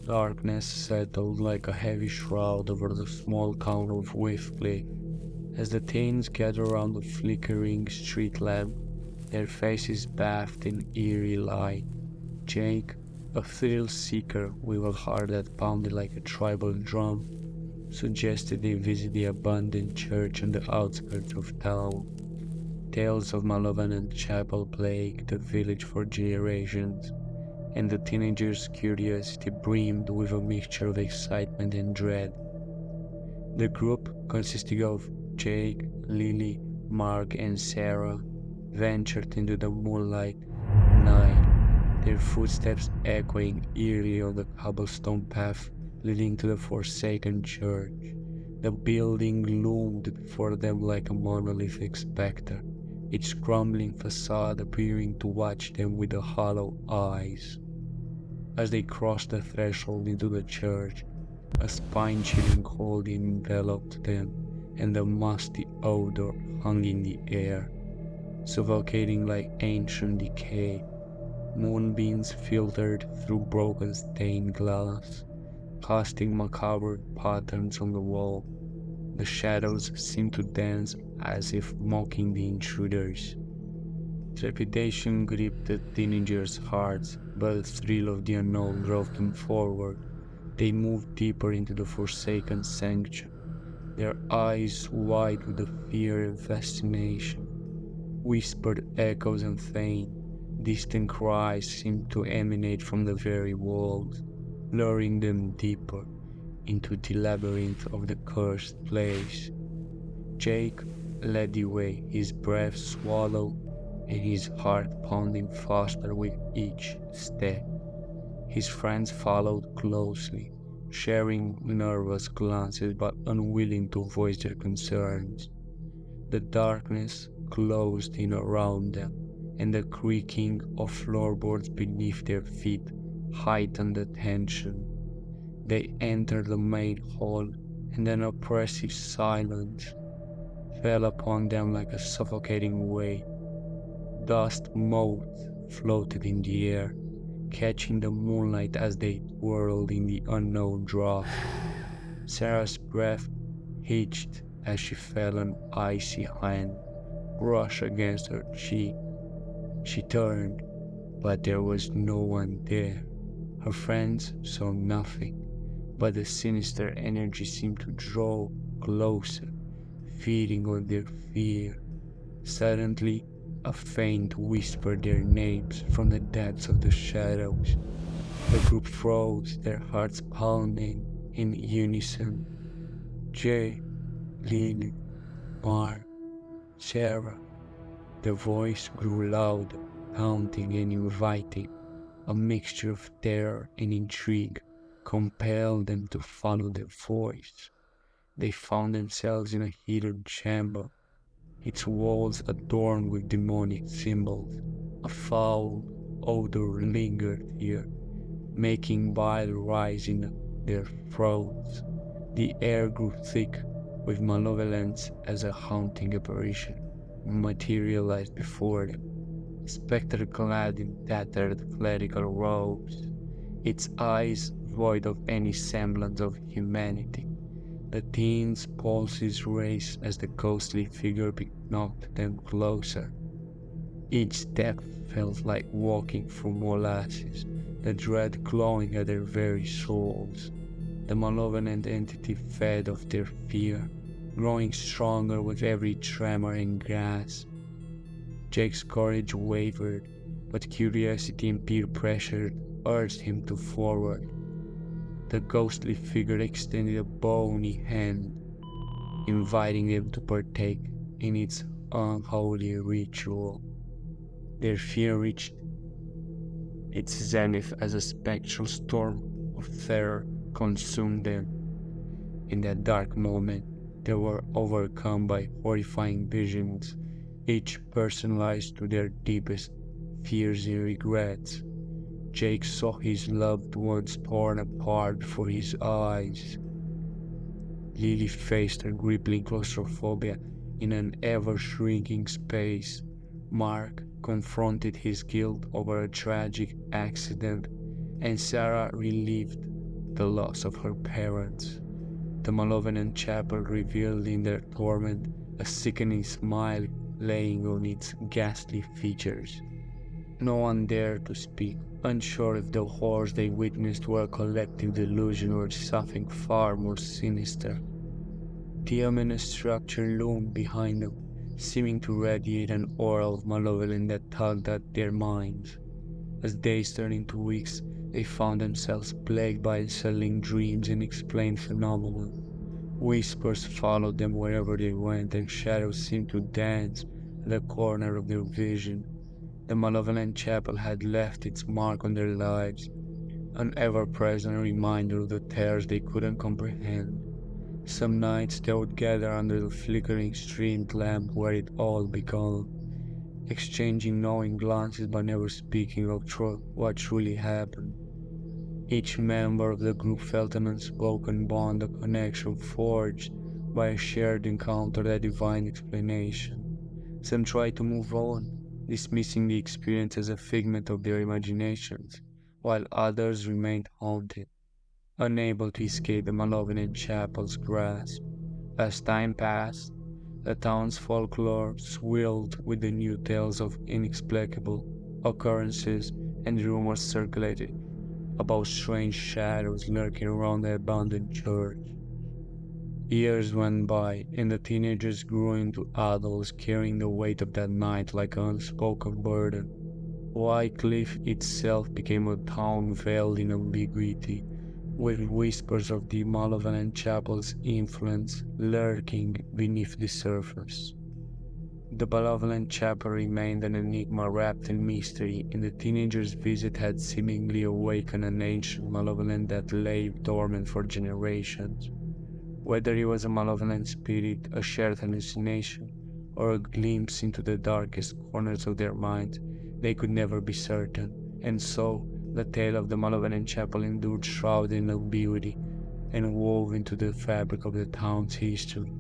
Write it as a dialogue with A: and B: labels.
A: Darkness settled like a heavy shroud over the small town of Wifley as the teens gathered around the flickering street lamp, their faces bathed in eerie light. Jake, a thrill-seeker with a heart that pounded like a tribal drum, suggested they visit the abandoned church on the outskirts of town. Tales of malevolent chapel plagued the village for generations, and the teenagers' curiosity brimmed with a mixture of excitement and dread. The group, consisting of Jake, Lily, Mark, and Sarah, ventured into the moonlight night, their footsteps echoing eerily on the cobblestone path leading to the forsaken church. The building loomed before them like a monolithic specter, its crumbling facade appearing to watch them with the hollow eyes. As they crossed the threshold into the church, a spine-chilling cold enveloped them, and the musty odor hung in the air, suffocating like ancient decay. Moonbeams filtered through broken stained glass, casting macabre patterns on the wall. The shadows seemed to dance as if mocking the intruders. Trepidation gripped the teenagers' hearts, but the thrill of the unknown drove them forward. They moved deeper into the forsaken sanctuary, their eyes wide with the fear and fascination. Whispered echoes and faint, distant cries seemed to emanate from the very walls, luring them deeper into the labyrinth of the cursed place. Jake led the way, his breath swallowed and his heart pounding faster with each step. His friends followed closely, sharing nervous glances but unwilling to voice their concerns. The darkness closed in around them, and the creaking of floorboards beneath their feet heightened the tension. They entered the main hall, and an oppressive silence fell upon them like a suffocating weight. Dust motes floated in the air, catching the moonlight as they whirled in the unknown draught. Sarah's breath hitched as she felt an icy hand brush against her cheek. She turned, but there was no one there. Her friends saw nothing, but the sinister energy seemed to draw closer, feeding on their fear. Suddenly, a faint whispered their names from the depths of the shadows. The group froze, their hearts pounding in unison. Jay, Lily, Mark, Sarah. The voice grew louder, haunting and inviting. A mixture of terror and intrigue compelled them to follow the voice. They found themselves in a hidden chamber, its walls adorned with demonic symbols. A foul odor lingered here, making bile rise in their throats. The air grew thick with malevolence as a haunting apparition materialized before them, spectre clad in tattered clerical robes, its eyes void of any semblance of humanity. The teen's pulses raced as the ghostly figure knocked them closer. Each step felt like walking through molasses, the dread clawing at their very souls. The malevolent entity fed off their fear, growing stronger with every tremor and gasp. Jake's courage wavered, but curiosity and peer pressure urged him to forward. The ghostly figure extended a bony hand, inviting them to partake in its unholy ritual. Their fear reached its zenith as a spectral storm of terror consumed them. In that dark moment, they were overcome by horrifying visions, each personalized to their deepest fears and regrets. Jake saw his loved ones torn apart before his eyes. Lily faced her crippling claustrophobia in an ever-shrinking space. Mark confronted his guilt over a tragic accident, and Sarah relived the loss of her parents. The malevolent chapel revealed in their torment a sickening smile playing on its ghastly features. No one dared to speak, unsure if the horrors they witnessed were a collective delusion or something far more sinister. The ominous structure loomed behind them, seeming to radiate an aura of malevolence that tugged at their minds. As days turned into weeks, they found themselves plagued by unsettling dreams and unexplained phenomena. Whispers followed them wherever they went, and shadows seemed to dance at the corner of their vision. The malevolent chapel had left its mark on their lives, an ever-present reminder of the terrors they couldn't comprehend. Some nights they would gather under the flickering street lamp where it all began, exchanging knowing glances but never speaking of what truly happened. Each member of the group felt an unspoken bond, a connection forged by a shared encounter that defied explanation. Some tried to move on, dismissing the experience as a figment of their imaginations, while others remained haunted, unable to escape the malevolent chapel's grasp. As time passed, the town's folklore swirled with the new tales of inexplicable occurrences, and rumors circulated about strange shadows lurking around the abandoned church. Years went by, and the teenagers grew into adults carrying the weight of that night like an unspoken burden. Wycliffe itself became a town veiled in ambiguity, with whispers of the malevolent chapel's influence lurking beneath the surface. The malevolent chapel remained an enigma wrapped in mystery, and the teenagers' visit had seemingly awakened an ancient malevolence that lay dormant for generations. Whether it was a malevolent spirit, a shared hallucination, or a glimpse into the darkest corners of their minds, they could never be certain. And so, the tale of the malevolent chapel endured shrouded in ambiguity and wove into the fabric of the town's history.